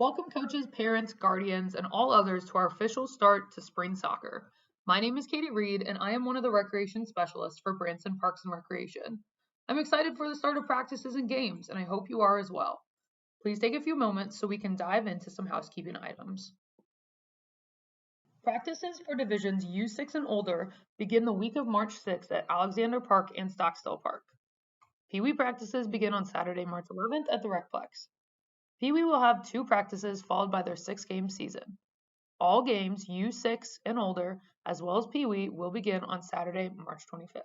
Welcome coaches, parents, guardians, and all others to our official start to spring soccer. My name is Katie Reed, and I am one of the recreation specialists for Branson Parks and Recreation. I'm excited for the start of practices and games, and I hope you are as well. Please take a few moments so we can dive into some housekeeping items. Practices for divisions U6 and older begin the week of March 6th at Alexander Park and Stockstill Park. Pee Wee practices begin on Saturday, March 11th at the Recplex. Pee Wee will have 2 practices followed by their 6-game season. All games U6 and older, as well as Pee Wee, will begin on Saturday, March 25th.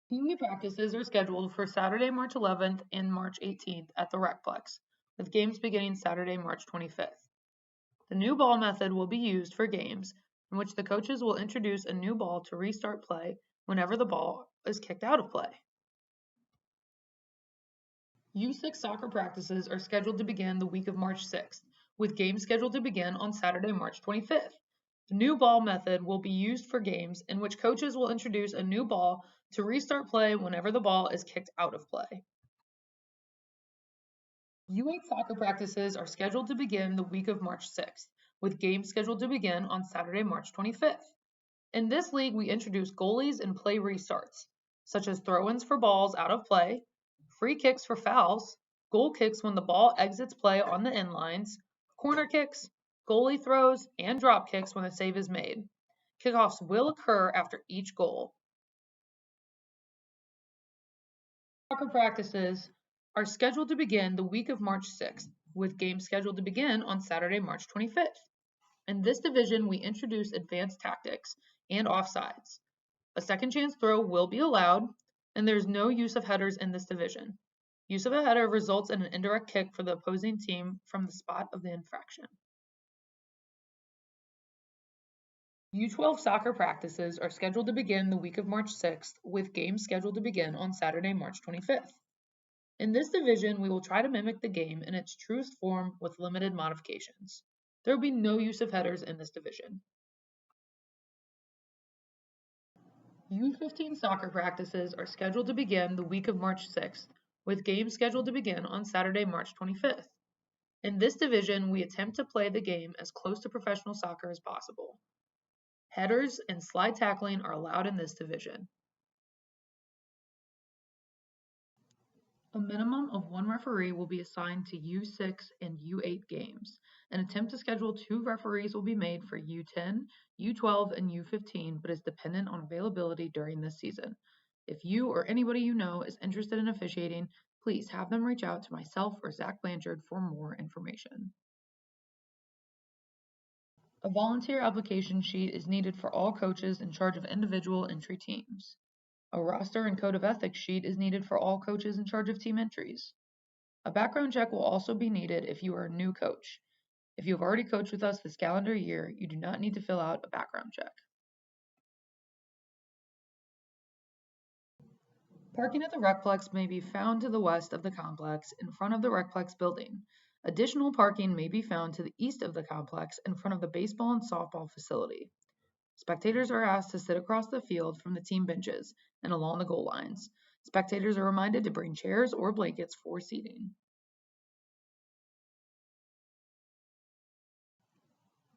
Pee Wee practices are scheduled for Saturday, March 11th and March 18th at the Recplex, with games beginning Saturday, March 25th. The new ball method will be used for games in which the coaches will introduce a new ball to restart play whenever the ball is kicked out of play. U6 soccer practices are scheduled to begin the week of March 6th, with games scheduled to begin on Saturday, March 25th. The new ball method will be used for games in which coaches will introduce a new ball to restart play whenever the ball is kicked out of play. U8 soccer practices are scheduled to begin the week of March 6th, with games scheduled to begin on Saturday, March 25th. In this league, we introduce goalies and play restarts, such as throw-ins for balls out of play, free kicks for fouls, goal kicks when the ball exits play on the end lines, corner kicks, goalie throws, and drop kicks when a save is made. Kickoffs will occur after each goal. Soccer practices are scheduled to begin the week of March 6th, with games scheduled to begin on Saturday, March 25th. In this division, we introduce advanced tactics and offsides. A second chance throw will be allowed, and there's no use of headers in this division. Use of a header results in an indirect kick for the opposing team from the spot of the infraction. U12 soccer practices are scheduled to begin the week of March 6th, with games scheduled to begin on Saturday, March 25th. In this division, we will try to mimic the game in its truest form with limited modifications. There will be no use of headers in this division. U15 soccer practices are scheduled to begin the week of March 6th, with games scheduled to begin on Saturday, March 25th. In this division, we attempt to play the game as close to professional soccer as possible. Headers and slide tackling are allowed in this division. A minimum of 1 referee will be assigned to U6 and U8 games. An attempt to schedule 2 referees will be made for U10, U12, and U15, but is dependent on availability during this season. If you or anybody you know is interested in officiating, please have them reach out to myself or Zach Blanchard for more information. A volunteer application sheet is needed for all coaches in charge of individual entry teams. A roster and code of ethics sheet is needed for all coaches in charge of team entries. A background check will also be needed if you are a new coach. If you have already coached with us this calendar year, you do not need to fill out a background check. Parking at the Recplex may be found to the west of the complex in front of the Recplex building. Additional parking may be found to the east of the complex in front of the baseball and softball facility. Spectators are asked to sit across the field from the team benches and along the goal lines. Spectators are reminded to bring chairs or blankets for seating.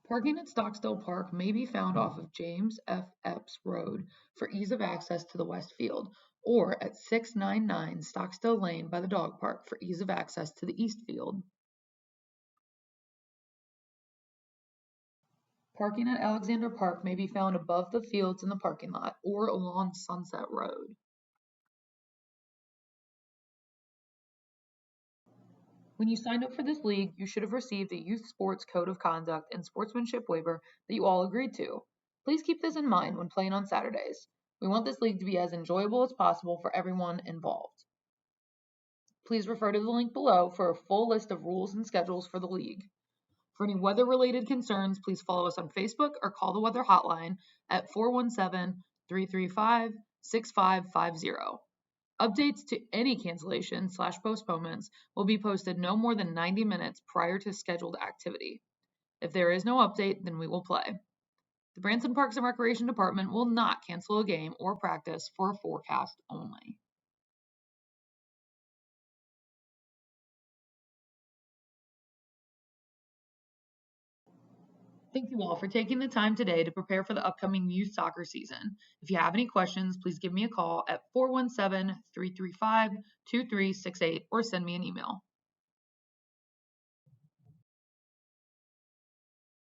Parking at Stockstill Park may be found off of James F. Epps Road for ease of access to the west field, or at 699 Stockstill Lane by the dog park for ease of access to the east field. Parking at Alexander Park may be found above the fields in the parking lot or along Sunset Road. When you signed up for this league, you should have received a youth sports code of conduct and sportsmanship waiver that you all agreed to. Please keep this in mind when playing on Saturdays. We want this league to be as enjoyable as possible for everyone involved. Please refer to the link below for a full list of rules and schedules for the league. For any weather-related concerns, please follow us on Facebook or call the weather hotline at 417-335-6550. Updates to any cancellations/postponements will be posted no more than 90 minutes prior to scheduled activity. If there is no update, then we will play. The Branson Parks and Recreation Department will not cancel a game or practice for a forecast only. Thank you all for taking the time today to prepare for the upcoming youth soccer season. If you have any questions, please give me a call at 417-335-2368 or send me an email.